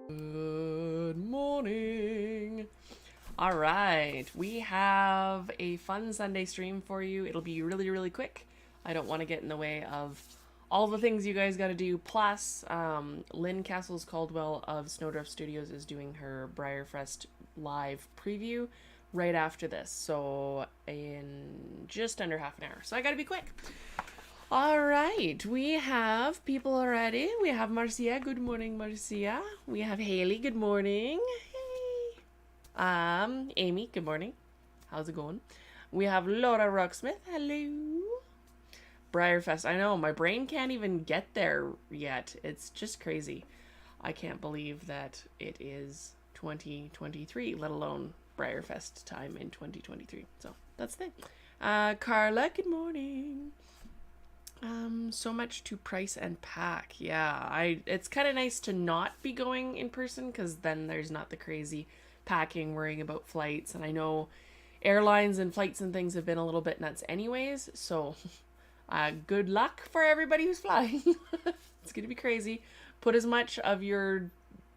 Good morning. All right, we have a fun Sunday stream for you. It'll be really, really quick. I don't want to get in the way of all the things you guys got to do. Plus, Lynn Castles Caldwell of Snowdrift Studios is doing her BreyerFest live preview right after this. So, in just under half an hour. So, I got to be quick. All right, we have people already. We have Marcia. Good morning, Marcia. We have Haley. Good morning. Hey. Amy. Good morning. How's it going? We have Laura Rocksmith. Hello. BreyerFest. I know my brain can't even get there yet. It's just crazy. I can't believe that it is 2023, let alone BreyerFest time in 2023. So that's the thing. Carla. Good morning. So much to price and pack. Yeah, it's kind of nice to not be going in person because then there's not the crazy packing, worrying about flights. And I know airlines and flights and things have been a little bit nuts anyways. So, good luck for everybody who's flying. It's gonna be crazy. Put as much of your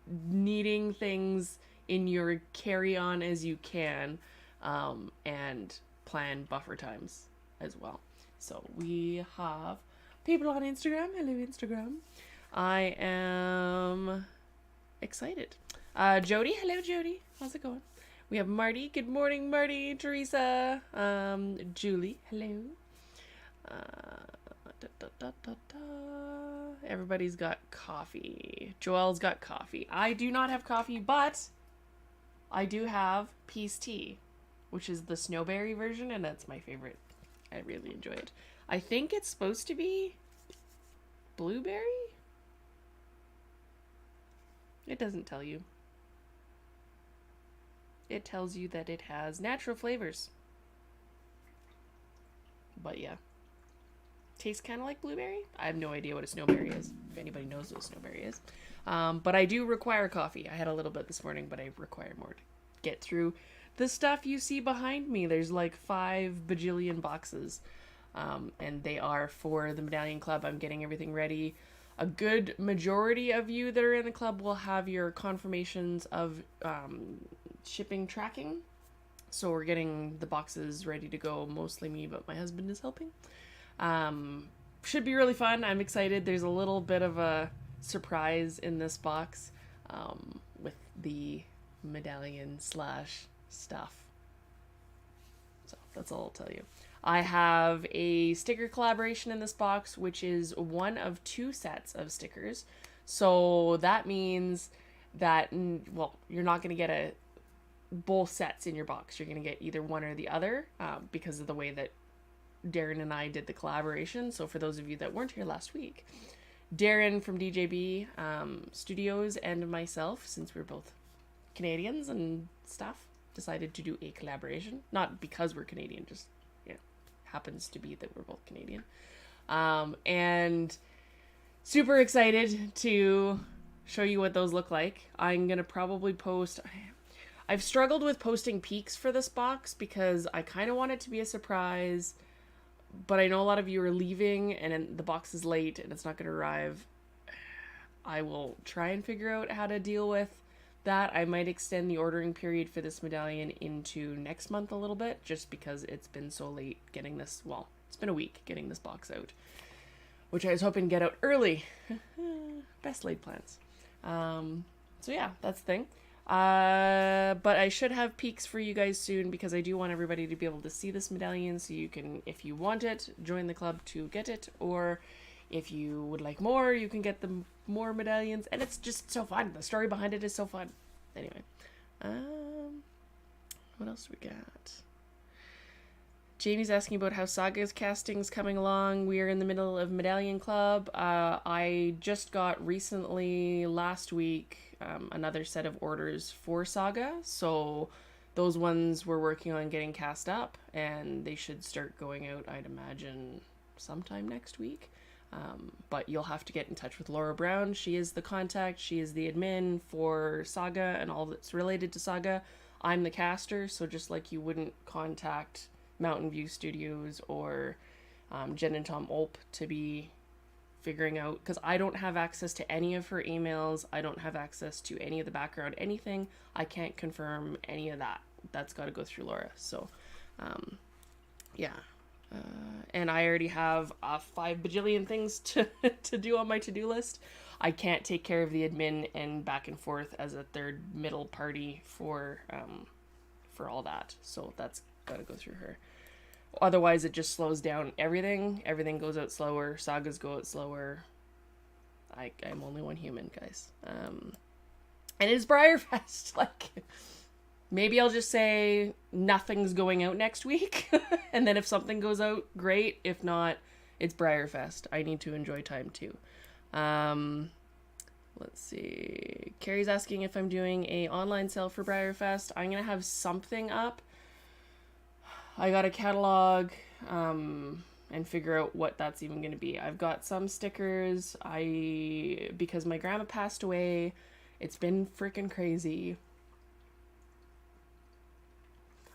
needing things in your carry-on as you can, and plan buffer times as well. So we have people on Instagram. Hello, Instagram. I am excited. Jody. Hello, Jody. How's it going? We have Marty. Good morning, Marty. Teresa. Julie. Hello. Everybody's got coffee. Joelle's got coffee. I do not have coffee, but I do have peace tea, which is the snowberry version, and that's my favorite. I really enjoy it. I think it's supposed to be blueberry? It doesn't tell you. It tells you that it has natural flavors. But yeah. Tastes kind of like blueberry. I have no idea what a snowberry is, if anybody knows what a snowberry is. But I do require coffee. I had a little bit this morning, but I require more to get through the stuff you see behind me. There's like 5 bajillion boxes, and they are for the Medallion Club. I'm getting everything ready. A good majority of you that are in the club will have your confirmations of shipping tracking. So we're getting the boxes ready to go, mostly me, but my husband is helping. Should be really fun. I'm excited. There's a little bit of a surprise in this box, with the medallion / stuff. So that's all I'll tell you. I have a sticker collaboration in this box, which is one of 2 sets of stickers. So that means that, well, you're not going to get both sets in your box. You're going to get either one or the other, because of the way that Darren and I did the collaboration. So for those of you that weren't here last week, Darren from DJB Studios and myself, since we're both Canadians and stuff, decided to do a collaboration. Not because we're Canadian, just happens to be that we're both Canadian. And super excited to show you what those look like. I'm going to probably post... I've struggled with posting peeks for this box because I kind of want it to be a surprise, but I know a lot of you are leaving and the box is late and it's not going to arrive. I will try and figure out how to deal with that. I might extend the ordering period for this medallion into next month a little bit, just because it's been so late getting this. Well, it's been a week getting this box out, which I was hoping to get out early. Best laid plans. So yeah, that's the thing. But I should have peeks for you guys soon, because I do want everybody to be able to see this medallion, so you can, if you want it, join the club to get it, or if you would like more, you can get the more medallions, and it's just so fun. The story behind it is so fun. Anyway, what else we got? Jamie's asking about how Saga's casting's coming along. We are in the middle of Medallion Club. I just got recently, last week, another set of orders for Saga. So those ones we're working on getting cast up, and they should start going out, I'd imagine, sometime next week. But you'll have to get in touch with Laura Brown. She is the contact. She is the admin for Saga and all that's related to Saga. I'm the caster, so just like you wouldn't contact Mountain View Studios or Jen and Tom Olp to be figuring out, because I don't have access to any of her emails. I don't have access to any of the background, anything. I can't confirm any of that. That's got to go through Laura. So, yeah. And I already have 5 bajillion things to do on my to-do list. I can't take care of the admin and back and forth as a third middle party for all that. So that's got to go through her. Otherwise, it just slows down everything. Everything goes out slower. Sagas go out slower. I'm only one human, guys. And it's BreyerFest. Like, maybe I'll just say nothing's going out next week. And then if something goes out, great. If not, it's BreyerFest. I need to enjoy time too. Let's see. Carrie's asking if I'm doing a online sale for BreyerFest. I'm going to have something up. I got a catalog and figure out what that's even going to be. I've got some stickers. Because my grandma passed away, it's been freaking crazy.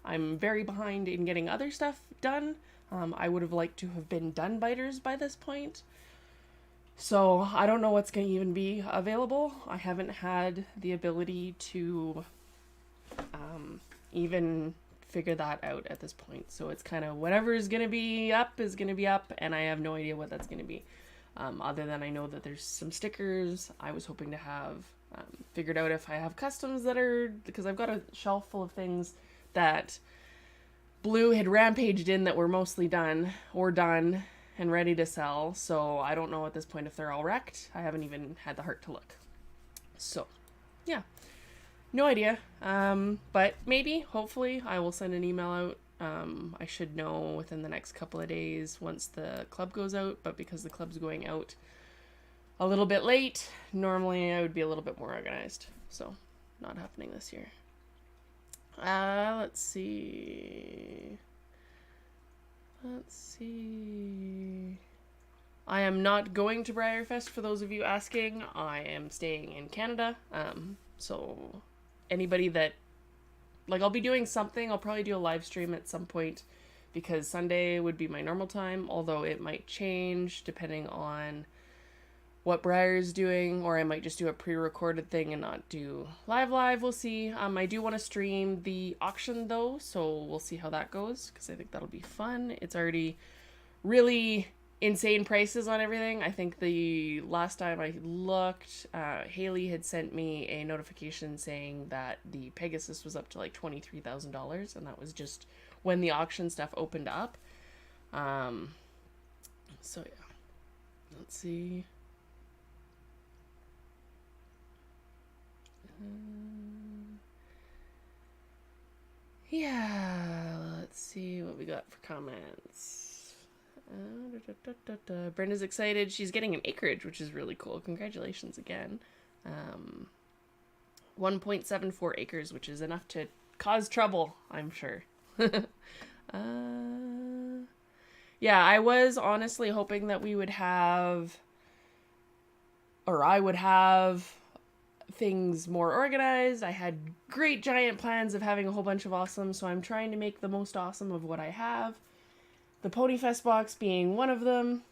I'm very behind in getting other stuff done. I would have liked to have been done biters by this point. So I don't know what's going to even be available. I haven't had the ability to even figure that out at this point. So it's kind of whatever is going to be up, and I have no idea what that's going to be. Other than I know that there's some stickers. I was hoping to have figured out if I have customs that are, because I've got a shelf full of things that Blue had rampaged in that were mostly done and ready to sell. So I don't know at this point if they're all wrecked. I haven't even had the heart to look. So yeah, no idea. But maybe, hopefully, I will send an email out. I should know within the next couple of days once the club goes out, but because the club's going out a little bit late, normally I would be a little bit more organized. So not happening this year. Let's see. I am not going to BreyerFest, for those of you asking. I am staying in Canada. So anybody that, like, I'll be doing something. I'll probably do a live stream at some point, because Sunday would be my normal time, although it might change depending on what Breyer's doing, or I might just do a pre-recorded thing and not do live. We'll see. I do want to stream the auction though, so we'll see how that goes, because I think that'll be fun. It's already really insane prices on everything. I think the last time I looked, Haley had sent me a notification saying that the Pegasus was up to like $23,000, and that was just when the auction stuff opened up. So yeah, let's see. Yeah, let's see what we got for comments. Brenda's excited. She's getting an acreage, which is really cool. Congratulations again. 1.74 acres, which is enough to cause trouble, I'm sure. Yeah, I was honestly hoping that we would have, or I would have, things more organized. I had great giant plans of having a whole bunch of awesome, so I'm trying to make the most awesome of what I have. The Ponyfest box being one of them.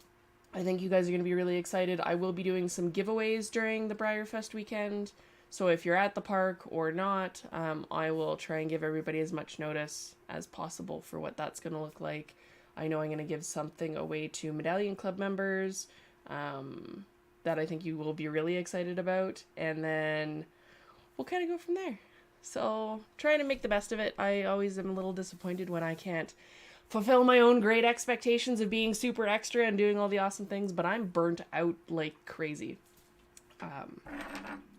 I think you guys are going to be really excited. I will be doing some giveaways during the BreyerFest weekend, so if you're at the park or not, I will try and give everybody as much notice as possible for what that's going to look like. I know I'm going to give something away to Medallion Club members, that I think you will be really excited about, and then we'll kind of go from there. So, trying to make the best of it. I always am a little disappointed when I can't fulfill my own great expectations of being super extra and doing all the awesome things, but I'm burnt out like crazy.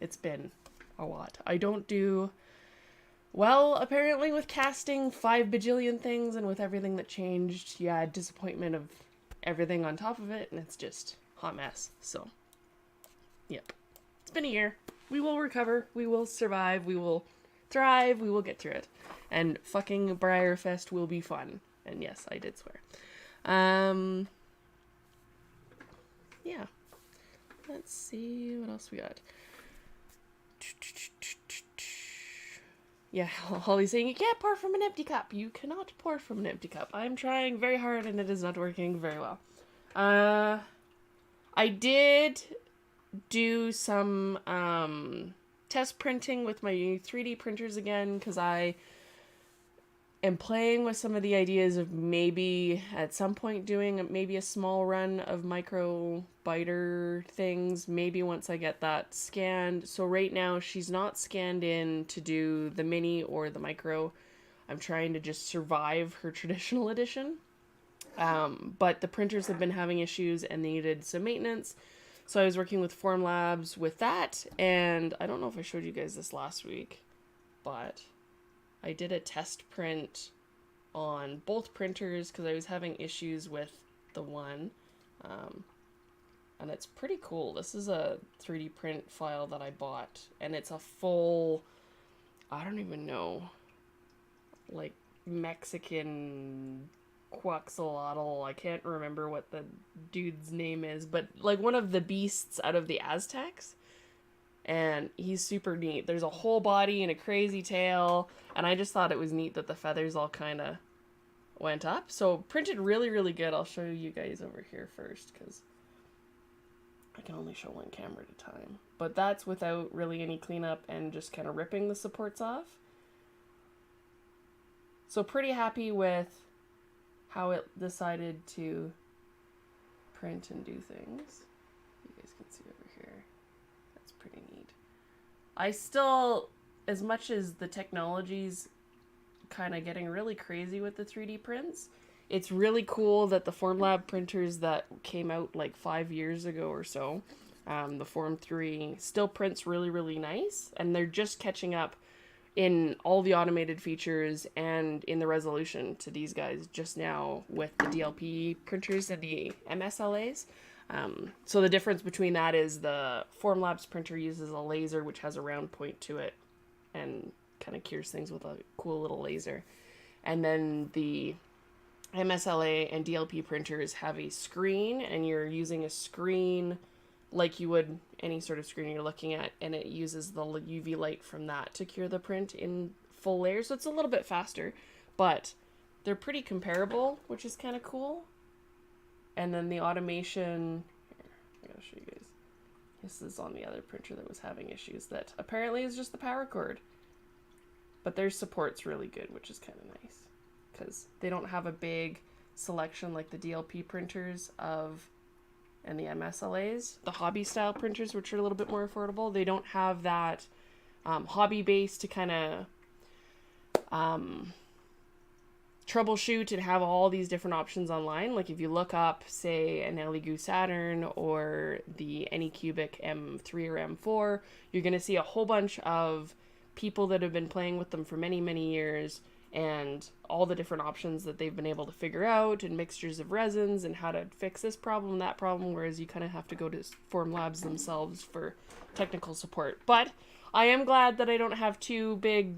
It's been a lot. I don't do well, apparently, with casting 5 bajillion things, and with everything that changed, yeah, disappointment of everything on top of it, and it's just a hot mess. So yep. It's been a year. We will recover. We will survive. We will thrive. We will get through it. And fucking BreyerFest will be fun. And yes, I did swear. Yeah. Let's see what else we got. Yeah, Holly's saying you can't pour from an empty cup. You cannot pour from an empty cup. I'm trying very hard and it is not working very well. I did do some test printing with my 3D printers again, because I am playing with some of the ideas of maybe at some point doing maybe a small run of micro biter things, maybe once I get that scanned. So right now she's not scanned in to do the mini or the micro. I'm trying to just survive her traditional edition. But the printers have been having issues and they needed some maintenance. So I was working with Formlabs with that, and I don't know if I showed you guys this last week, but I did a test print on both printers because I was having issues with the one. And it's pretty cool. This is a 3D print file that I bought, and it's a full, I don't even know, like Mexican Quetzalcoatl. I can't remember what the dude's name is, but like one of the beasts out of the Aztecs. And he's super neat. There's a whole body and a crazy tail, and I just thought it was neat that the feathers all kind of went up. So printed really, really good. I'll show you guys over here first, because I can only show one camera at a time. But that's without really any cleanup and just kind of ripping the supports off. So pretty happy with how it decided to print and do things. You guys can see over here. That's pretty neat. I still, as much as the technology's kind of getting really crazy with the 3D prints, it's really cool that the Formlab printers that came out like 5 years ago or so, the Form 3, still prints really, really nice. And they're just catching up in all the automated features and in the resolution to these guys just now with the DLP printers and the MSLAs. So the difference between that is the Formlabs printer uses a laser which has a round point to it and kind of cures things with a cool little laser. And then the MSLA and DLP printers have a screen, and you're using a screen like you would any sort of screen you're looking at, and it uses the UV light from that to cure the print in full layers. So it's a little bit faster, but they're pretty comparable, which is kind of cool. And then the automation, here, I'll show you guys. This is on the other printer that was having issues that apparently is just the power cord. But their support's really good, which is kind of nice, because they don't have a big selection like the DLP printers and the MSLAs. The hobby style printers, which are a little bit more affordable, they don't have that hobby base to kind of troubleshoot and have all these different options online. Like if you look up, say, an Elegoo Saturn or the Anycubic M3 or M4, you're going to see a whole bunch of people that have been playing with them for many, many years, and all the different options that they've been able to figure out, and mixtures of resins and how to fix this problem, that problem, whereas you kind of have to go to Formlabs themselves for technical support. But I am glad that I don't have two big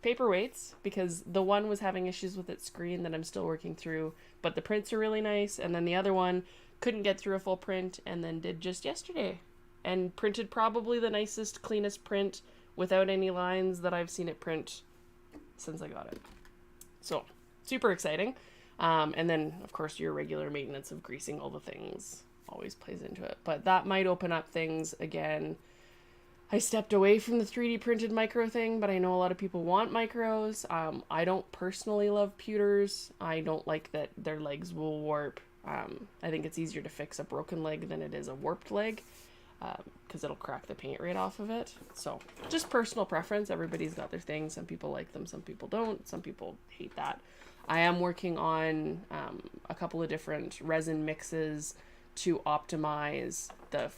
paperweights, because the one was having issues with its screen that I'm still working through, but the prints are really nice, and then the other one couldn't get through a full print and then did just yesterday and printed probably the nicest, cleanest print without any lines that I've seen it print since I got it. So super exciting. And then of course your regular maintenance of greasing all the things always plays into it, but that might open up things again. I stepped away from the 3D printed micro thing, but I know a lot of people want micros. I don't personally love pewters. I don't like that their legs will warp. I think it's easier to fix a broken leg than it is a warped leg, because it'll crack the paint right off of it. So just personal preference. Everybody's got their thing. Some people like them, some people don't. Some people hate that. I am working on a couple of different resin mixes to optimize the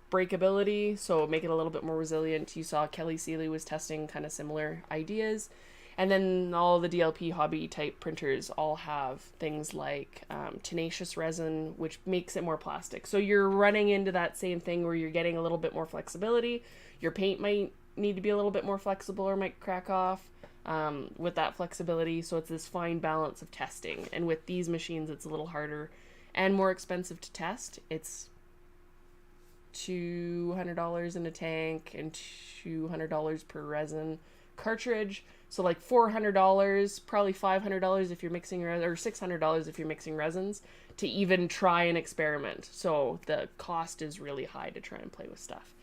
breakability, so make it a little bit more resilient. You saw Kelly Seeley was testing kind of similar ideas. And then all the DLP hobby type printers all have things like tenacious resin, which makes it more plastic. So you're running into that same thing where you're getting a little bit more flexibility. Your paint might need to be a little bit more flexible or might crack off with that flexibility. So it's this fine balance of testing. And with these machines, it's a little harder and more expensive to test. It's $200 in a tank and $200 per resin cartridge. So like $400, probably $500 if you're mixing or $600 if you're mixing resins to even try and experiment. So the cost is really high to try and play with stuff.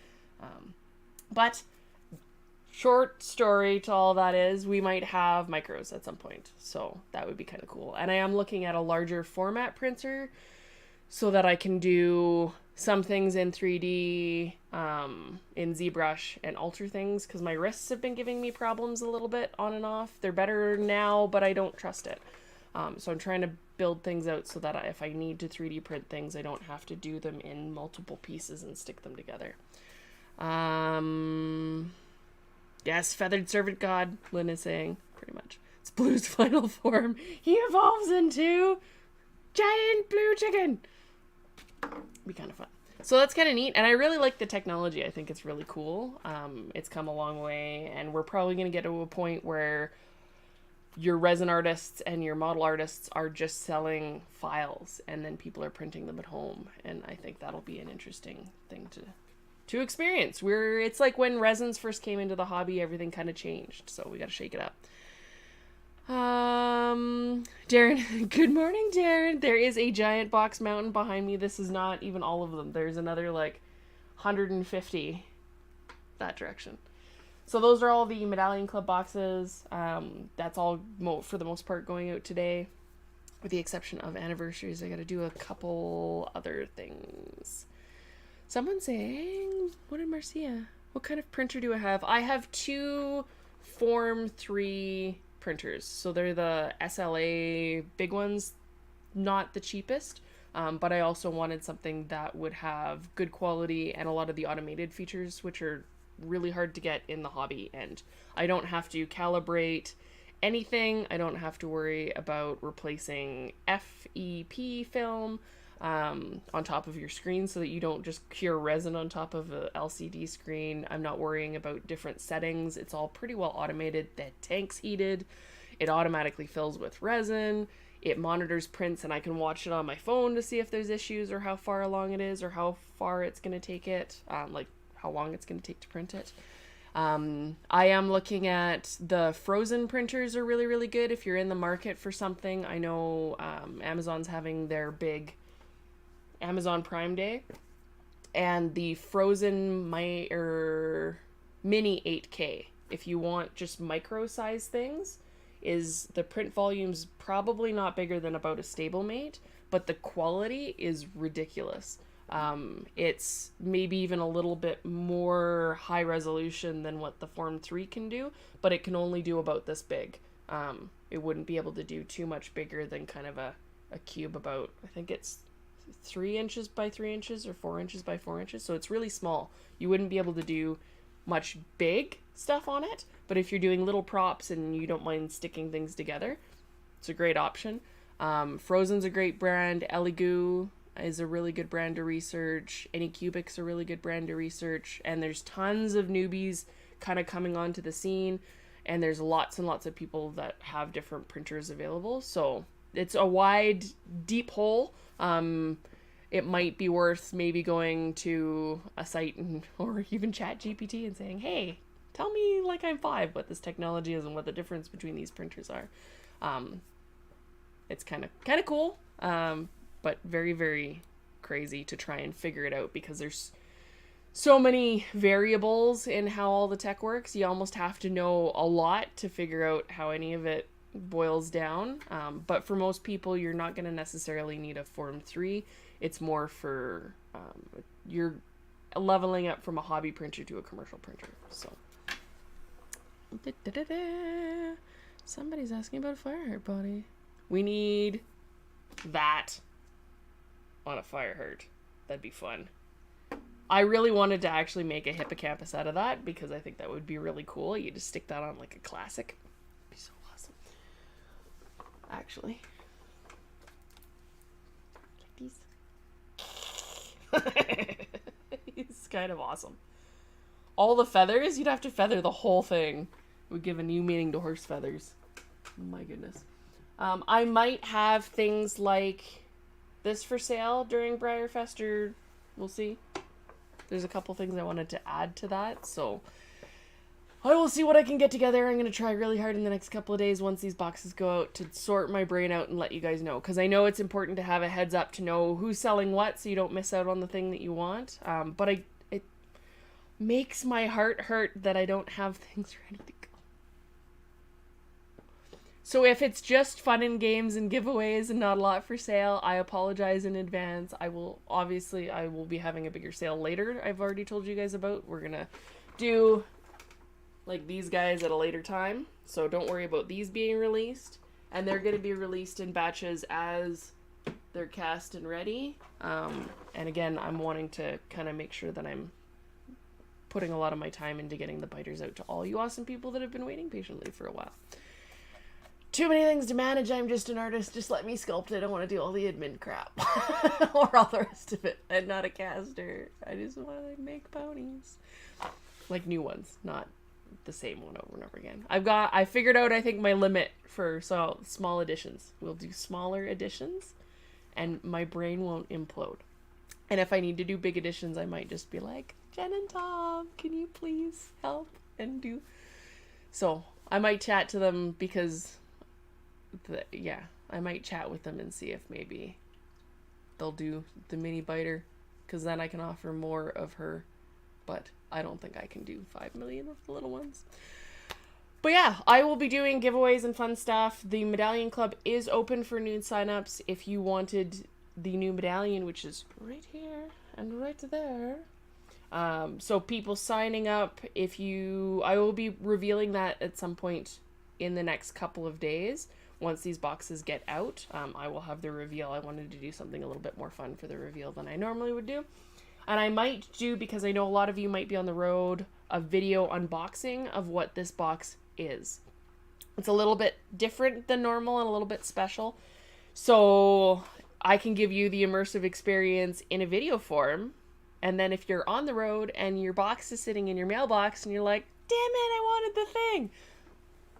But short story to all that is we might have micros at some point. So that would be kind of cool. And I am looking at a larger format printer so that I can do some things in 3D, in ZBrush, and alter things, because my wrists have been giving me problems a little bit on and off. They're better now, but I don't trust it. So I'm trying to build things out so that if I need to 3D print things, I don't have to do them in multiple pieces and stick them together. Yes, Feathered Servant God, Lynn is saying, pretty much. It's Blue's final form. He evolves into giant blue chicken. Be kind of fun. So that's kind of neat, and I really like the technology. I think it's really cool. It's come a long way, and we're probably going to get to a point where your resin artists and your model artists are just selling files, and then people are printing them at home, and I think that'll be an interesting thing to experience. It's like when resins first came into the hobby, everything kind of changed, so we got to shake it up. Darren, good morning, Darren. There is a giant box mountain behind me. This is not even all of them. There's another like 150 that direction. So those are all the Medallion Club boxes. That's all for the most part going out today, with the exception of anniversaries. I got to do a couple other things. Someone's saying, what did Marcia? What kind of printer do I have? I have two Form 3 printers. So they're the SLA big ones, not the cheapest, but I also wanted something that would have good quality and a lot of the automated features, which are really hard to get in the hobby. And I don't have to calibrate anything. I don't have to worry about replacing FEP film on top of your screen so that you don't just cure resin on top of a LCD screen. I'm not worrying about different settings. It's all pretty well automated. The tank's heated. It automatically fills with resin. It monitors prints, and I can watch it on my phone to see if there's issues or how far along it is or how far it's going to take it, like how long it's going to take to print it. I am looking at the frozen printers are really, really good if you're in the market for something. I know Amazon's having their big Amazon Prime Day, and the frozen mini 8K, if you want just micro size things, is the print volume's probably not bigger than about a stablemate, but the quality is ridiculous. It's maybe even a little bit more high resolution than what the Form 3 can do, but it can only do about this big. It wouldn't be able to do too much bigger than kind of a cube about, I think it's 3 inches by 3 inches or 4 inches by 4 inches. So it's really small. You wouldn't be able to do much big stuff on it, but if you're doing little props and you don't mind sticking things together, it's a great option. Frozen's a great brand. Elegoo is a really good brand to research. Anycubic's a really good brand to research. And there's tons of newbies kind of coming onto the scene, and there's lots and lots of people that have different printers available. So it's a wide, deep hole. It might be worth maybe going to a site or even Chat GPT and saying, hey, tell me like I'm 5 what this technology is and what the difference between these printers are. It's kind of cool, but very, very crazy to try and figure it out because there's so many variables in how all the tech works. You almost have to know a lot to figure out how any of it boils down, but for most people you're not going to necessarily need a Form 3. It's more for you're leveling up from a hobby printer to a commercial printer. So somebody's asking about a Fireheart body. We need that on a Fireheart. That'd be fun. I really wanted to actually make a hippocampus out of that because I think that would be really cool. You just stick that on like a classic. It'd be so awesome. Actually. Like these. It's kind of awesome. All the feathers, you'd have to feather the whole thing. It would give a new meaning to horse feathers. My goodness. I might have things like this for sale during BreyerFest, or we'll see. There's a couple things I wanted to add to that, so I will see what I can get together. I'm going to try really hard in the next couple of days once these boxes go out to sort my brain out and let you guys know. Because I know it's important to have a heads up to know who's selling what so you don't miss out on the thing that you want. But it makes my heart hurt that I don't have things ready to go. So if it's just fun and games and giveaways and not a lot for sale, I apologize in advance. I will be having a bigger sale later. I've already told you guys about. We're going to do like these guys at a later time, so don't worry about these being released, and they're going to be released in batches as they're cast and ready. And again, I'm wanting to kind of make sure that I'm putting a lot of my time into getting the biters out to all you awesome people that have been waiting patiently for a while. Too many things to manage. I'm just an artist. Just let me sculpt it. I don't want to do all the admin crap or all the rest of it. I'm not a caster. I just want to make ponies, like new ones, not the same one over and over again. I figured out, I think, my limit for small editions. We'll do smaller editions and my brain won't implode. And if I need to do big editions, I might just be like, Jen and Tom, can you please help and do? So I might chat to them because I might chat with them and see if maybe they'll do the mini biter, because then I can offer more of her, but I don't think I can do 5 million of the little ones. But yeah, I will be doing giveaways and fun stuff. The Medallion Club is open for new signups. If you wanted the new medallion, which is right here and right there. So people signing up, I will be revealing that at some point in the next couple of days. Once these boxes get out, I will have the reveal. I wanted to do something a little bit more fun for the reveal than I normally would do. And I might do, because I know a lot of you might be on the road, a video unboxing of what this box is. It's a little bit different than normal and a little bit special. So I can give you the immersive experience in a video form. And then if you're on the road and your box is sitting in your mailbox and you're like, damn it, I wanted the thing,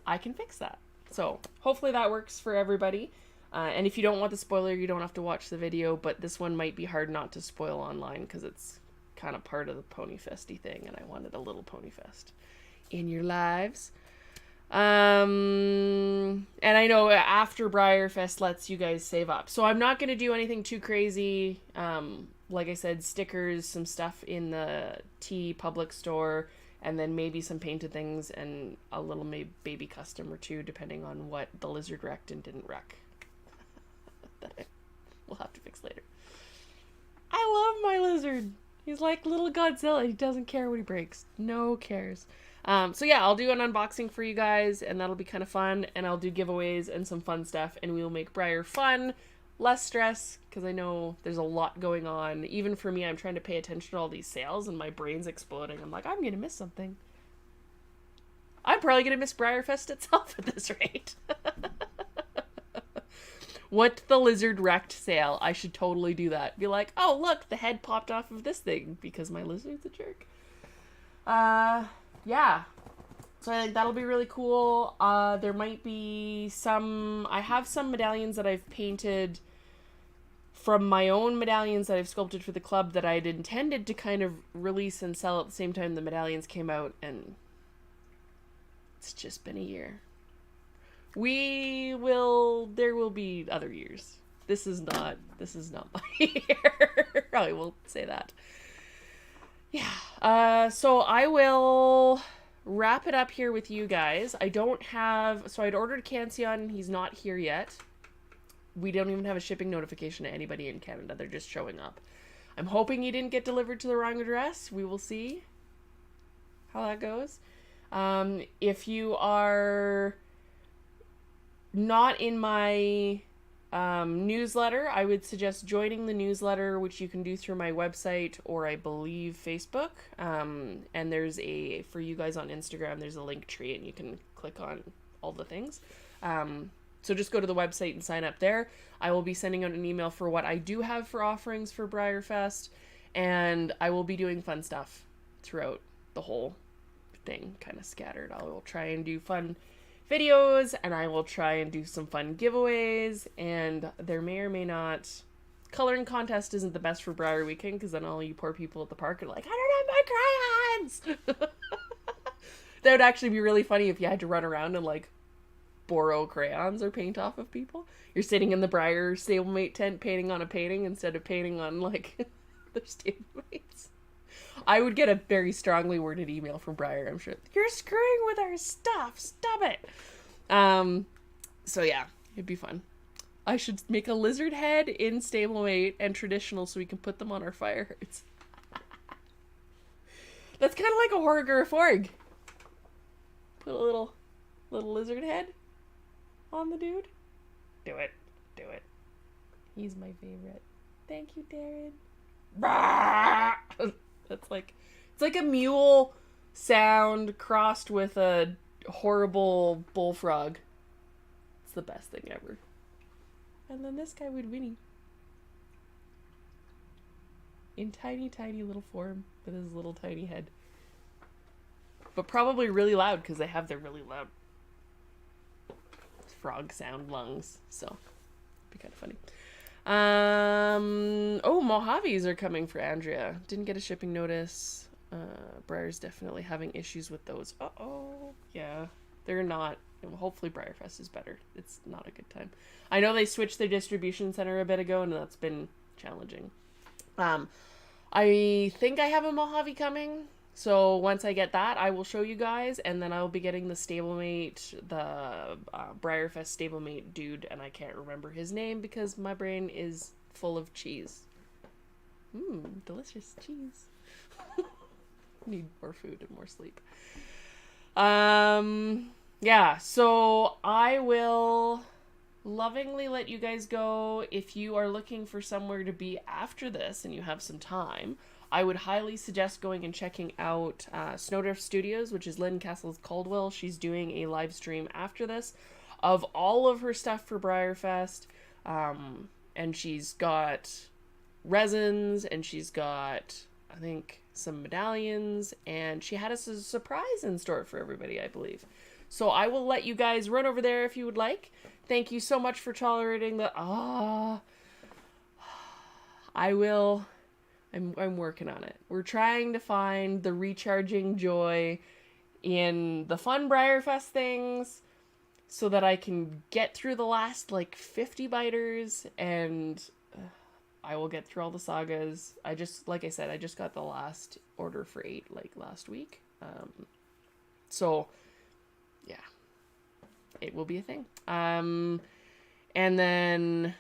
I can fix that. So hopefully that works for everybody. And if you don't want the spoiler, you don't have to watch the video, but this one might be hard not to spoil online because it's kind of part of the Pony Festy thing, and I wanted a little Pony Fest in your lives. And I know after BreyerFest lets you guys save up. So I'm not going to do anything too crazy. Like I said, stickers, some stuff in the T Public store, and then maybe some painted things and a little baby custom or two, depending on what the lizard wrecked and didn't wreck. That we'll have to fix later. I love my lizard. He's like little Godzilla. He doesn't care what he breaks. No cares. So yeah, I'll do an unboxing for you guys, and that'll be kind of fun, and I'll do giveaways and some fun stuff, and we will make Breyer fun, less stress, because I know there's a lot going on. Even for me, I'm trying to pay attention to all these sales, and my brain's exploding. I'm like, I'm going to miss something. I'm probably going to miss BreyerFest itself at this rate. What the lizard wrecked sale. I should totally do that. Be like, oh, look, the head popped off of this thing because my lizard's a jerk. Yeah. So I think that'll be really cool. There might be I have some medallions that I've painted from my own medallions that I've sculpted for the club that I'd intended to kind of release and sell at the same time the medallions came out, and it's just been a year. There will be other years. This is not my year. I will say that. Yeah. So I will wrap it up here with you guys. I'd ordered Cancion, and he's not here yet. We don't even have a shipping notification to anybody in Canada. They're just showing up. I'm hoping he didn't get delivered to the wrong address. We will see how that goes. If you are not in my newsletter, I would suggest joining the newsletter, which you can do through my website or I believe Facebook. And there's for you guys on Instagram, there's a link tree and you can click on all the things. So just go to the website and sign up there. I will be sending out an email for what I do have for offerings for BreyerFest, and I will be doing fun stuff throughout the whole thing, kind of scattered. I will try and do fun videos, and I will try and do some fun giveaways, and there may or may not... Coloring contest isn't the best for Breyer Weekend, because then all you poor people at the park are like, I don't have my crayons! That would actually be really funny if you had to run around and like borrow crayons or paint off of people. You're sitting in the Breyer stablemate tent painting on a painting instead of painting on like their stablemates. I would get a very strongly worded email from Breyer, I'm sure. You're screwing with our stuff. Stop it. So yeah, it'd be fun. I should make a lizard head in stablemate and traditional so we can put them on our fire hearts. That's kind of like a Horger Forg. Put a little lizard head on the dude. Do it. Do it. He's my favorite. Thank you, Darren. That's like, it's like a mule sound crossed with a horrible bullfrog. It's the best thing ever. And then this guy would whinny. In tiny, tiny little form with his little tiny head. But probably really loud because they have their really loud frog sound lungs. So, it'd be kind of funny. Oh, Mojaves are coming for Andrea. Didn't get a shipping notice. Breyer's definitely having issues with those. Uh-oh. Yeah, they're not. Hopefully BreyerFest is better. It's not a good time. I know they switched their distribution center a bit ago, and that's been challenging. I think I have a Mojave coming. So once I get that, I will show you guys, and then I will be getting the stablemate, the BreyerFest stablemate dude, and I can't remember his name because my brain is full of cheese. Delicious cheese. Need more food and more sleep. Yeah, so I will lovingly let you guys go. If you are looking for somewhere to be after this and you have some time, I would highly suggest going and checking out Snowdrift Studios, which is Lynn Castle's Caldwell. She's doing a live stream after this of all of her stuff for BreyerFest. And she's got resins, and she's got, I think, some medallions, and she had us a surprise in store for everybody, I believe. So I will let you guys run over there if you would like. Thank you so much for tolerating the I will. I'm working on it. We're trying to find the recharging joy in the fun BreyerFest things so that I can get through the last like 50 biters, and I will get through all the sagas. Like I said, I just got the last order for 8 like last week. So yeah, it will be a thing. And then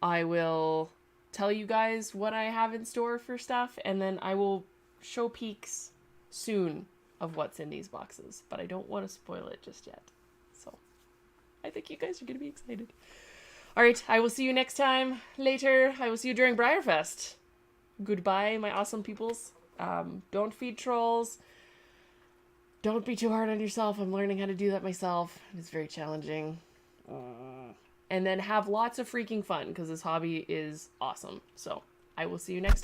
I will tell you guys what I have in store for stuff, and then I will show peeks soon of what's in these boxes, but I don't want to spoil it just yet. So I think you guys are going to be excited. All right, I will see you next time. Later, I will see you during BreyerFest. Goodbye, my awesome peoples. Don't feed trolls. Don't be too hard on yourself. I'm learning how to do that myself. It's very challenging. And then have lots of freaking fun, because this hobby is awesome. So I will see you next time.